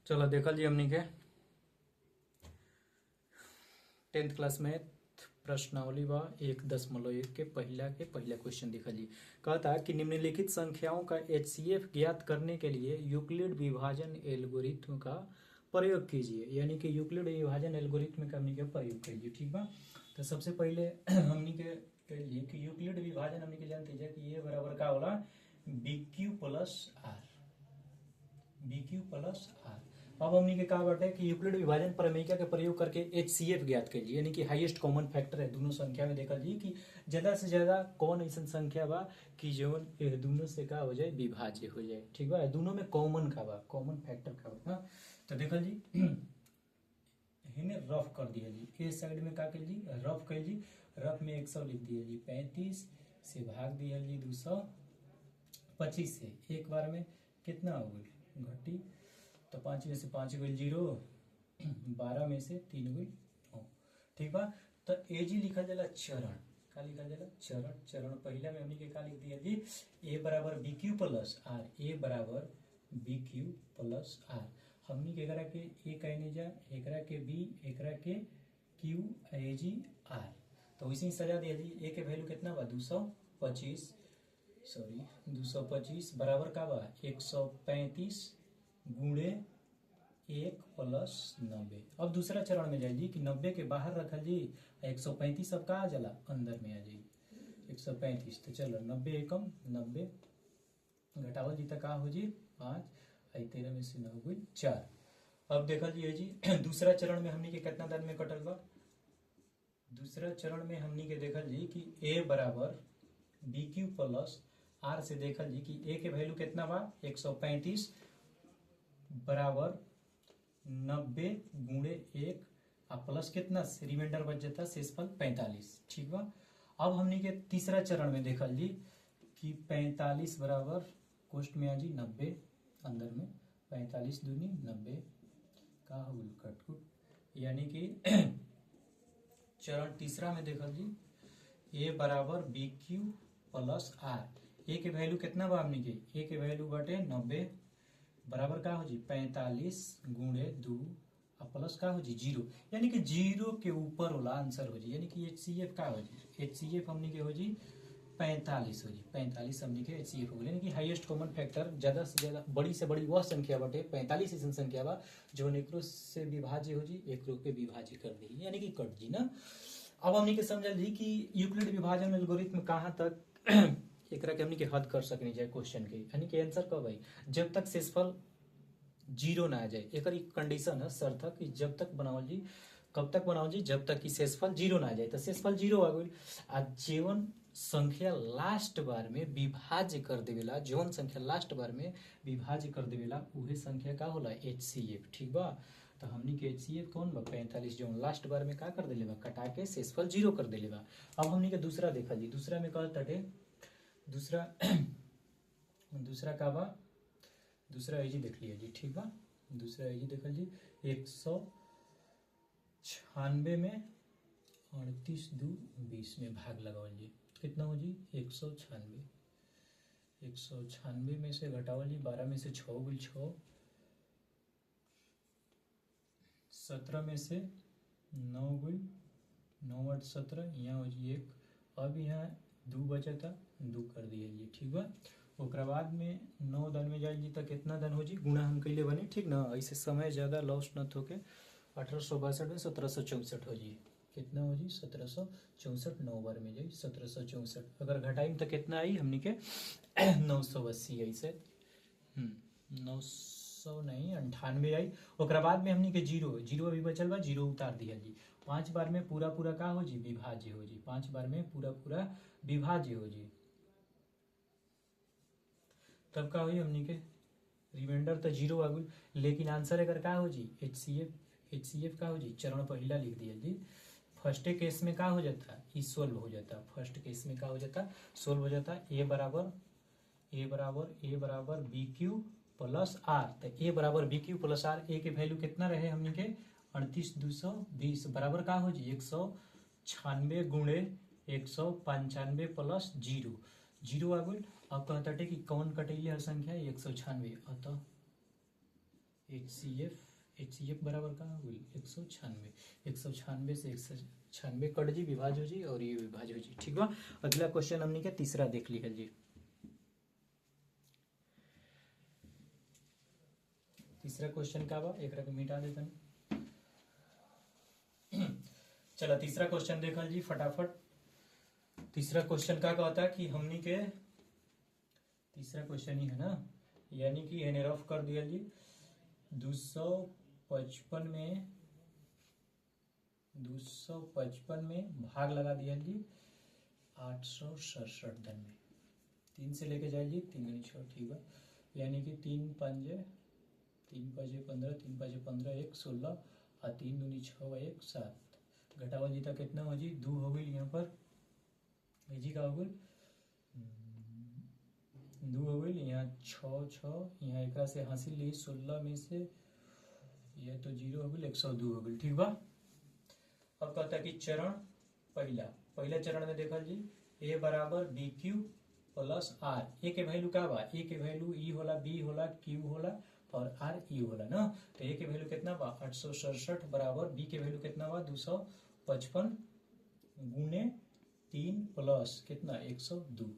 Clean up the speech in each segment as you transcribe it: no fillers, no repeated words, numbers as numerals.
चलो देखल जी हमनी के 10th क्लास में प्रश्नावली बा 1.1 के पहला क्वेश्चन देखल जी। कहता कि निम्नलिखित संख्याओं का एचसीएफ ज्ञात करने के लिए यूक्लिड विभाजन एल्गोरिथ्म का प्रयोग कीजिए। यानी कि यूक्लिड विभाजन एल्गोरिथ्म का हमनी के प्रयोग कीजिए। ठीक बा। तो सबसे पहले हमनी के कहिए कि यूक्लिड विभाजन हमनी के जानते हैं कि ये बराबर का होला BQ प्लस आर। BQ प्लस आर। अब हमनी के कहा बाटे कि यूक्लिड विभाजन प्रमेयिका के प्रयोग करके एचसीएफ ज्ञात कीजिए। यानी कि हाईएस्ट कॉमन फैक्टर है दोनों संख्या में देखल जी कि ज्यादा से ज्यादा कौन ऐसा संख्या बा कि जो दोनों से का हो जाए विभाज्य हो जाए। ठीक बा। दोनों में कॉमन का बा, कॉमन फैक्टर का बा। तो देखल जी हिने रफ कर दिया जी। इस साइड में का कर जी रफ कर जी। रफ में 100 लिख दिया जी। 35 से भाग दिया जी 225 से। एक बार में कितना हो गई घटी। तो 5 में से 5 गई 0, 12 में से 3 गई 9। ठीक बा। तो एजी लिखा जाला चरण। का लिखा जाला चरण। चरण पहला में हमनी के का लिख दिया जी ए बराबर BQ प्लस आर। ए बराबर BQ प्लस आर। हमनी के एकरा के ए कहने जा, एकरा के बी, एकरा के क्यू, एजी आर। तो वैसे ही सजा दिया जी। ए के वैल्यू कितना बा 225 बराबर का बा 135 गुणे 1 प्लस 90। अब दूसरा चरण में जाए जी कि 90 के बाहर रखल जी। 135 अब का आ जाला अंदर में आ जाई 135। तो चलो 90 एकम 90 घटावल जी तक का हो जी 5। 13 में से 9 हुई 4। अब देखल जी जी दूसरा चरण में हमनी के कितना दान में कटल बा। दूसरा चरण में हमनी के देखल जी कि ए बराबर BQ प्लस आर से देखल जी कि ए के वैल्यू कितना बा 135 बराबर 90 गुणे 1 और प्लस कितना रिमाइंडर बच जाता शेषफल 45। ठीक बा। अब हमनी के तीसरा चरण में देखल जी कि 45 बराबर कोष्ट में आ जी 90 अंदर में 45 दूनी 90 का हो गई कटकुट। यानी कि चरण तीसरा में देखल जी ए बराबर BQ प्लस आर। ए के वैल्यू कितना बा हमनी के ए के वैल्यू बाटे 90 बराबर का हो जी 45 गुणे 2 और प्लस का हो जी 0। यानी कि 0 के ऊपर वाला आंसर हो जी। यानी कि HCF का हो जी HCF हमनी के हो जी 45 हो जी 45 हमनी के HCF हो गई। यानी कि हाईएस्ट कॉमन फैक्टर ज्यादा से ज्यादा बड़ी से बड़ी वह संख्या बाटे 45 ऐसी संख्या बा जो एकरो से विभाज्य हो जी एकरो के विभाज्य कर दी यानी कि कट जी ना। अब हमनी के समझल जी कि यूक्लिड विभाजन एल्गोरिथम कहाँ तक एकरा के हमनी के हद कर सकनी जाए क्वेश्चन के। यानी कि आंसर कब आई जब तक शेषफल 0 ना आ जाए। एक कंडीशन है शर्त है कि जब तक बनाओ जी कब तक बनाओ जी जब तक कि शेषफल 0 ना आ जाए। तो शेषफल 0 आ गई आ जीवन संख्या लास्ट बार में विभाज्य कर देवेला जौन संख्या लास्ट बार में विभाज्य कर देवेला उहे संख्या का होला HCF। ठीक बा। तो हमनी के HCF कौन बा 45 जौन लास्ट बार में का कर देले बा कटा के शेषफल 0 कर देले बा। अब हमनी के दूसरा देखा जी। दूसरा में कहत ताटे दूसरा का बा दूसरा एजी देख लिया जी। ठीक बा। दूसरा एजी देखल जी 196 में 38 2 20 में भाग लगावल जी कितना हो जी 196 में से घटावल जी 12 में से 6 गुल 6 17 में से 9 गुल 9 8 17 यहाँ हो जी 1। अब यहाँ 2 बचा था 2 कर दिया जी। ठीक बा। ओकरा बाद में 9 दान में जाए जी तो कितना दान हो जी गुणा हम कैले बने। ठीक ना। ऐसे समय ज्यादा लॉस न होके 1862 में 1764 हो जी कितना हो जी 1764 9 बार में जाई 1764। अगर घटाई तो कितना आई हमनी के 980 ऐसे 900 नहीं 98 आई। ओकरा बाद में हमनी के 0 अभी बचल बा 0 उतार दिया जी। 5 बार में पूरा पूरा का हो जी विभाज्य हो जी 5 बार में पूरा पूरा विभाज्य हो जी। तब का हुई हमनी के रिमाइंडर तो 0 आ गई लेकिन आंसर अगर का हो जी HCF का हो जी चरण पहला लिख दिया जी। फर्स्ट केस में का हो जाता ई सोल्व हो जाता। फर्स्ट केस में का हो जाता सोल्व हो जाता। ए बराबर BQ प्लस आर। तो ए बराबर BQ प्लस आर। ए के वैल्यू कितना रहे हमनी के 38 220 बराबर का हो जी 196 गुणे 195 प्लस 0 आ गई। अब कहता कि कौन कटेले हर संख्या 196 अतः HCF बराबर का हो गई 196। 196 से 196 कट जी, विभाज हो जी और ये विभाज हो जी। ठीक बा। अगला क्वेश्चन हमने क्या तीसरा देख लिया जी। तीसरा क्वेश्चन का बा, एक रकम मिटा देते हैं। चलो तीसरा क्वेश्चन देखल जी फटाफट। तीसरा क्वेश्चन का कहता है कि हमनी के तीसरा क्वेश्चन ही है ना, यानी कि एन रफ कर दिया जी 255 में भाग लगा दिया जी 867 धन में। 3 से लेके जाए जी 3 गुनी 6। ठीक है, यानी कि 3 पंजे 15, 3 5 15 1 16 और 3 दूनी 6 1 7। घटावा जी तक कितना हो जी 2 हो गई। यहाँ पर जी का हो गई 2 हो गई। यहाँ 6 यहाँ एक से हासिल ली 16 में से यह तो 0 हो गई 102 हो गई। ठीक बा। अब कहता है कि चरण पहला चरण में देखल जी ए बराबर बी क्यू प्लस आर। ए के वैल्यू का बा, ए के वैल्यू ई होला, बी होला, क्यू होला और आर ई होला ना। तो ए के वैल्यू कितना बा 867 बराबर बी के वैल्यू कितना बा 255 गुने 3 प्लस कितना 102।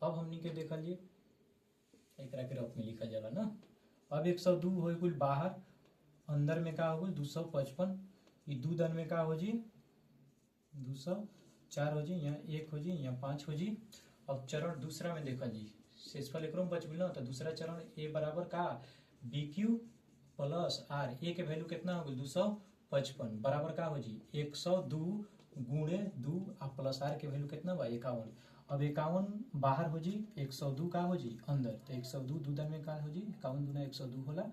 अब हमनी के देखल जी एक के रूप में लिखा जाला ना। अब 102 हो गई बाहर, अंदर में का हो गई 255। ये 2 दन में का हो जी 204 हो जी, यहाँ 1 हो जी, यहाँ 5 हो जी। अब चरण दूसरा में देखा जी शेषफल एक बच गई ना। तो दूसरा चरण ए बराबर का बी क्यू प्लस आर। ए के वैल्यू कितना हो गई 255 बराबर का हो जी 102 गुणे 2 और प्लस आर के वैल्यू कितना बा 51। अब 51 बाहर हो जी 102 का हो जी अंदर। तो 102 2 दन में का हो जी 51 दूना 102 होला।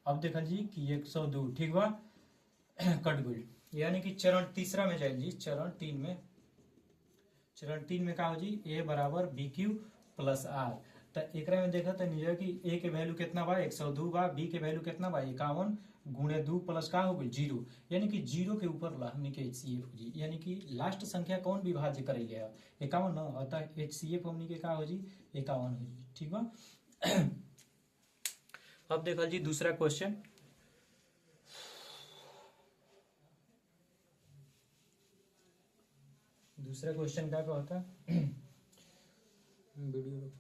अब देखल जी कि 102 ठीक बा कट गई। यानी कि चरण तीसरा में जाए जी चरण 3 में। चरण 3 में का हो जी ए बराबर बी क्यू प्लस आर। तो एक में देखा तो नहीं कि ए के वैल्यू कितना बा 102 बा, बी के वैल्यू कितना बा 51 गुणे 2 प्लस का हो गई 0। यानी कि 0 के ऊपर हमने के HCF हो जी। यानी कि लास्ट संख्या कौन विभाज्य करेले 51 ना। अतः HCF हमने के का हो जी 51 हो जी। ठीक बा। अब देखल जी दूसरा क्वेश्चन। दूसरा क्वेश्चन क्या होता वीडियो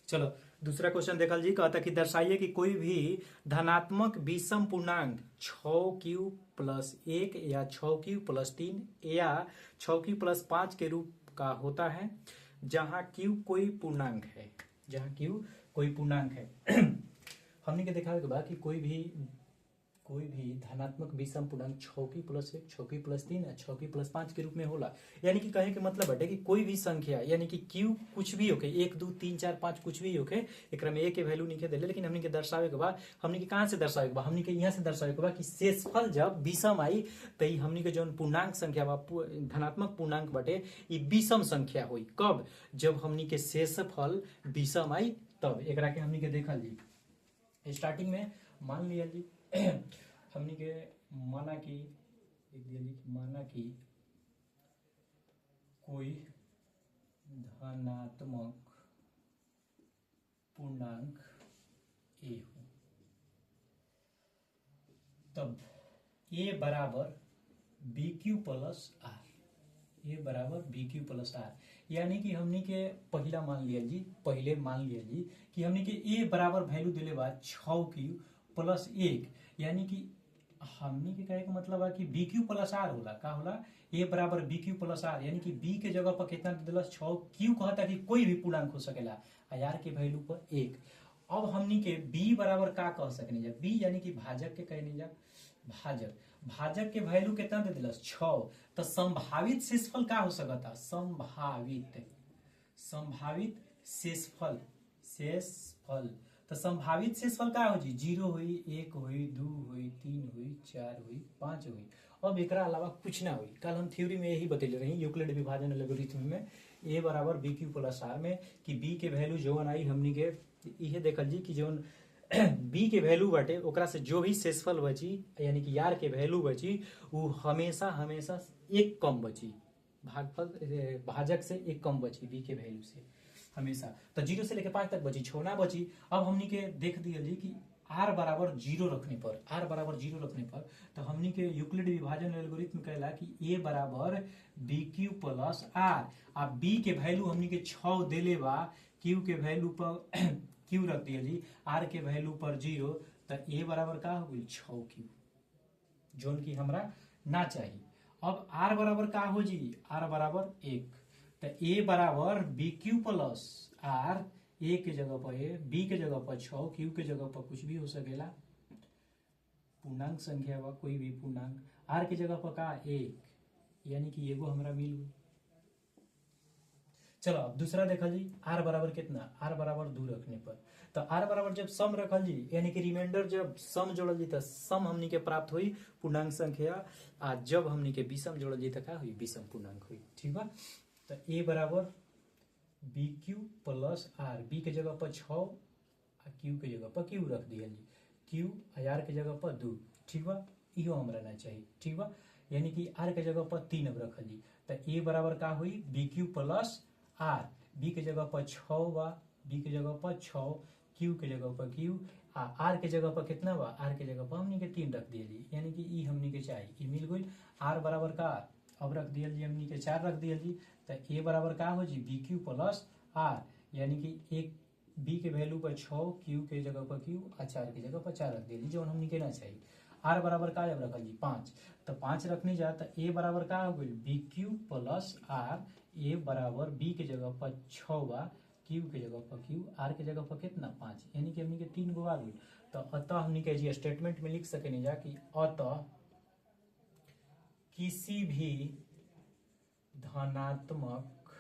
चलो दूसरा क्वेश्चन देखल जी कहता कि दर्शाइए कि कोई भी धनात्मक विषम पूर्णांक 6q प्लस 1 या 6q प्लस 3 या 6q प्लस 5 के रूप का होता है जहां q कोई पूर्णांक है। जहां q कोई पूर्णांक है। हमने के देखा कि कोई भी धनात्मक विषम पूर्णांक 6q प्लस 1 6q प्लस 3 या 6q प्लस 5 के रूप में होला। यानी कि कहे के मतलब है कि कोई भी संख्या यानी कि q कुछ भी होके 1 2 3 4 5 कुछ भी होके एक में a के वैल्यू नहीं दे, लेकिन हमने के दर्शावे के बाद हमने के कहां से दर्शावे के बाद हमने के यहाँ से दर्शावे के बाद कि शेषफल जब विषम आई तो हमने के जो पूर्णांक संख्या बा धनात्मक पूर्णांक बटे ये विषम संख्या हुई। कब? जब हमने के शेषफल विषम आई तब। एक के हमने के देखल जी स्टार्टिंग में मान लिया जी हमने के माना कि कोई धनात्मक पूर्णांक a हो तब a बराबर बी क्यू प्लस आर। ए बराबर बी क्यू प्लस आर। यानी कि हमने के पहले मान लिया जी कि हमने के a बराबर वैल्यू दिले बाद 6q प्लस 1। यानी कि हमनी के कहे का मतलब है कि बी क्यू प्लस आर होला का होला ए बराबर बी क्यू प्लस आर। यानी कि बी के जगह पर कितना दे दिला 6। क्यू कहता कि कोई भी पूर्णांक हो सकेला आर के वैल्यू पर 1। अब हमनी के बी बराबर का कह सकनी जा बी यानी कि भाजक के कहनी जा भाजक के वैल्यू कितना दे दिला 6। तो संभावित शेषफल का हो सकता संभावित शेषफल तो संभावित शेषफल का हो जी 0 हुई 1 हुई 2 हुई 3 हुई 4 हुई 5 हुई। अब एक अलावा कुछ ना हुई। कल हम थ्योरी में यही बतैले रही यूक्लिड विभाजन एल्गोरिथम में ए बराबर बी क्यू प्लस आर में कि बी के वैल्यू जौन आई हमनी के इहे देखल जी कि जौन बी के वैल्यू बटे ओकरा से जो भी शेषफल बची यानी कि आर के वैल्यू बची वो हमेशा एक कम बची भाजक से एक कम बची बी के वैल्यू से। हमेशा। तो 0 से लेके 5 तक बची, 6 ना बची। अब हमनी के देख दिया जी कि r बराबर 0 रखने पर, r बराबर 0 रखने पर तो हमनी के यूक्लिड विभाजन एल्गोरिथम कहला कि a बराबर bq प्लस r। आ b के वैल्यू हमनी के 6 देले बा, q के वैल्यू पर q रख दिया जी, r के वैल्यू पर 0, तो a बराबर का हो गई 6q, जोन की हमरा ना चाहिए। अब r बराबर का हो जी, r बराबर 1, तो a बराबर bq प्लस r, a के जगह पर a, b के जगह पर 6, q के जगह पर कुछ भी हो सकेला, पूर्णांक संख्या बा कोई भी पूर्णांक, r के जगह पर का 1, यानी कि एगो हमरा मिल गई। चलो अब दूसरा देखा जी, r बराबर कितना, r बराबर 2 रखने पर, तो r बराबर जब सम रखल जी, यानी कि रिमाइंडर जब सम जोड़ल जी तो सम हमनी के प्राप्त हुई पूर्णांक संख्या, आ जब हमनी के विषम जोड़ल जी तो का हुई विषम पूर्णांक हुई। ठीक बा, तो a बराबर bq प्लस r, b के जगह पर 6 आ q के जगह पर q रख दिया जी, q आ r के जगह पर 2। ठीक बा, इहो हमरा ना चाहिए। ठीक बा, यानी कि r के जगह पर 3 अब रखल जी, तो a बराबर का हुई bq प्लस r, b के जगह पर 6 बा, b के जगह पर 6, q के जगह पर q, आ r के जगह पर कितना बा, r के जगह पर हमनी के 3 रख दिया जी, यानी कि ई हमनी के चाहिए, ई मिल गई। r बराबर का अब रख दिया जी हमनी के 4 रख दिया जी, तो a बराबर का हो जी bq प्लस r, यानी कि एक b के वैल्यू पर 6, q के जगह पर q, आ 4 के जगह पर 4 रख दिया जी, जो हमनी के ना चाहिए। r बराबर का जब रखल जी 5, तो 5 रखने जा, तो a बराबर का हो गई bq प्लस r, a बराबर b के जगह पर 6 बा, q के जगह पर q, r के जगह पर कितना 5, यानी कि हमनी के 3 गो आ गई। तो अतः हमनी के जी स्टेटमेंट में लिख सके जा कि अतः किसी भी धनात्मक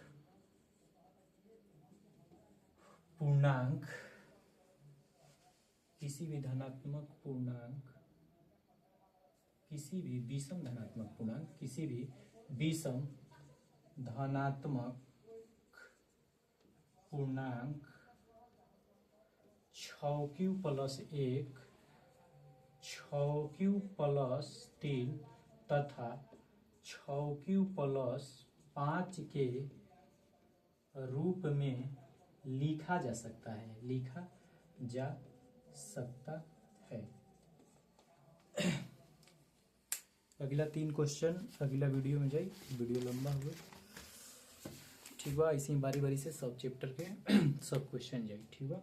पूर्णांक, किसी भी धनात्मक पूर्णांक, किसी भी विषम धनात्मक पूर्णांक, किसी भी विषम धनात्मक पूर्णांक 6q प्लस 1, 6q प्लस 3 तथा 6q प्लस 5 के रूप में लिखा जा सकता है, लिखा जा सकता है। अगला 3 क्वेश्चन अगला वीडियो में जाए, वीडियो लंबा हुआ। ठीक बा, इसी बारी बारी से सब चैप्टर के सब क्वेश्चन जाए। ठीक बा।